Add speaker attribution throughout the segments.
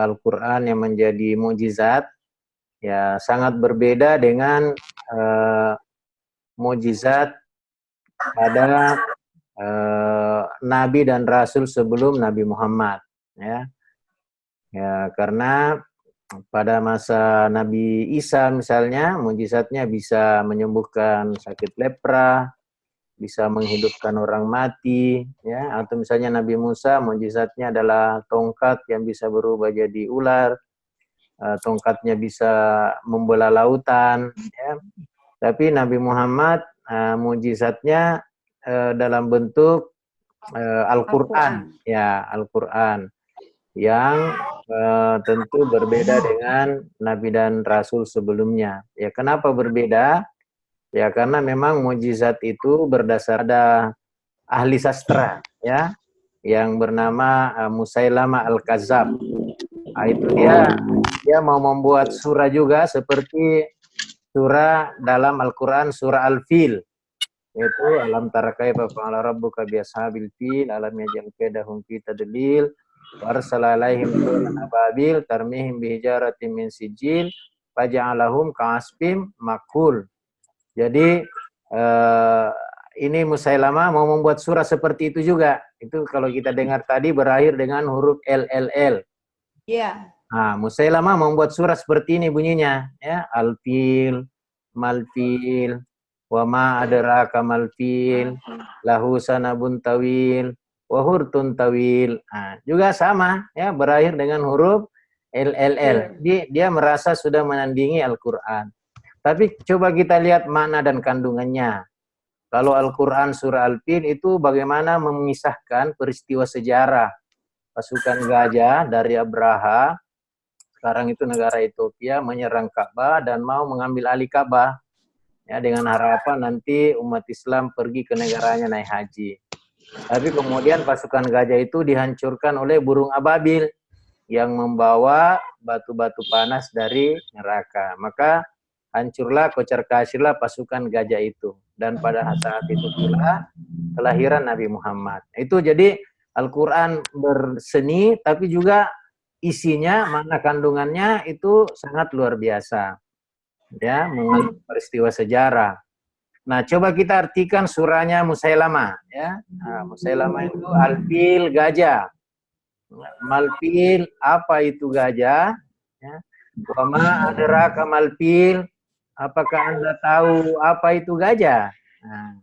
Speaker 1: Al-Quran yang menjadi mukjizat, ya sangat berbeda dengan mukjizat pada Nabi dan Rasul sebelum Nabi Muhammad. Ya, karena pada masa Nabi Isa misalnya, mukjizatnya bisa menyembuhkan sakit lepra, bisa menghidupkan orang mati, ya. Atau misalnya Nabi Musa, mukjizatnya adalah tongkat yang bisa berubah jadi ular, tongkatnya bisa membelah lautan, ya. Tapi Nabi Muhammad mukjizatnya dalam bentuk Al-Quran, ya Al-Quran yang tentu berbeda dengan Nabi dan Rasul sebelumnya. Ya, kenapa berbeda? Ya, karena memang mukjizat itu berdasar ada ahli sastra, ya, yang bernama Musailama Al-Kazzab. Nah, itu dia mau membuat surah juga seperti surah dalam Al-Quran, surah Al-Fil. Yaitu alam tara kaifa fa'ala rabbuka bi ashabil fil alam yaj'al kaidahum fi tadlil wa arsala alaihim tayran ababil tarmihim bi hijaratin min sijil faja'alahum ka'asfim makul. Jadi ini Musailama mau membuat surah seperti itu juga. Itu kalau kita dengar tadi berakhir dengan huruf LLL. Iya. Nah, Musailama mau membuat surah seperti ini bunyinya, ya, al-fil, mal-fil, wa ma adraka mal-fil, lahu sanabun tawil, wa hurtun tawil. Nah, juga sama, ya, berakhir dengan huruf LLL. Dia merasa sudah menandingi Al-Qur'an. Tapi coba kita lihat makna dan kandungannya. Kalau Al-Quran surah Al-Fil itu bagaimana memisahkan peristiwa sejarah pasukan gajah dari Abraha, sekarang itu negara Ethiopia, menyerang Ka'bah dan mau mengambil alih Ka'bah, ya, dengan harapan nanti umat Islam pergi ke negaranya naik haji. Tapi kemudian pasukan gajah itu dihancurkan oleh burung ababil yang membawa batu-batu panas dari neraka. Maka hancurlah, kocar kacirlah pasukan gajah itu. Dan pada saat itu pula kelahiran Nabi Muhammad. Itu jadi Al-Quran berseni, tapi juga isinya, makna kandungannya itu sangat luar biasa. Ya, mengandung peristiwa sejarah. Nah, coba kita artikan surahnya Musailama. Ya, nah, Musailama itu al-fil, gajah. Malfil, apa itu gajah? Ya. Wama adraka malfil, apakah Anda tahu apa itu gajah? Nah,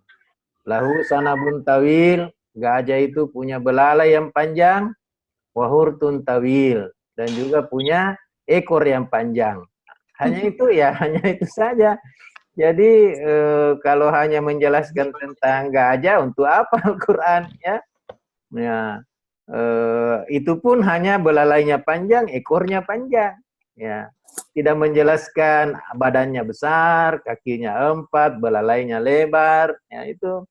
Speaker 1: lahu sanabun tawil, gajah itu punya belalai yang panjang, wahurtun tawil, dan juga punya ekor yang panjang. Hanya itu ya, hanya itu saja. Jadi kalau hanya menjelaskan tentang gajah, untuk apa Al-Quran, ya? Ya, itu pun hanya belalainya panjang, ekornya panjang. Ya, tidak menjelaskan badannya besar, kakinya 4, belalainya lebar. Ya, itu.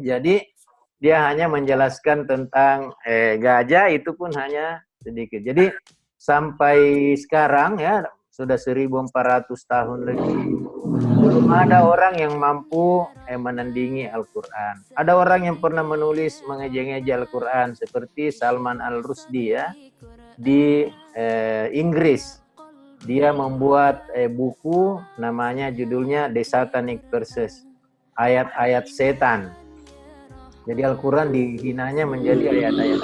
Speaker 1: Jadi dia hanya menjelaskan tentang gajah, itu pun hanya sedikit. Jadi sampai sekarang, ya, sudah 1400 tahun lebih, belum ada orang yang mampu menandingi Al-Quran. Ada orang yang pernah menulis mengejek-ngejek Al-Quran seperti Salman Al-Rusdi, ya, di Inggris. Dia membuat buku namanya, judulnya The Satanic Verses, ayat-ayat setan. Jadi Al-Quran dihinanya menjadi ayat-ayat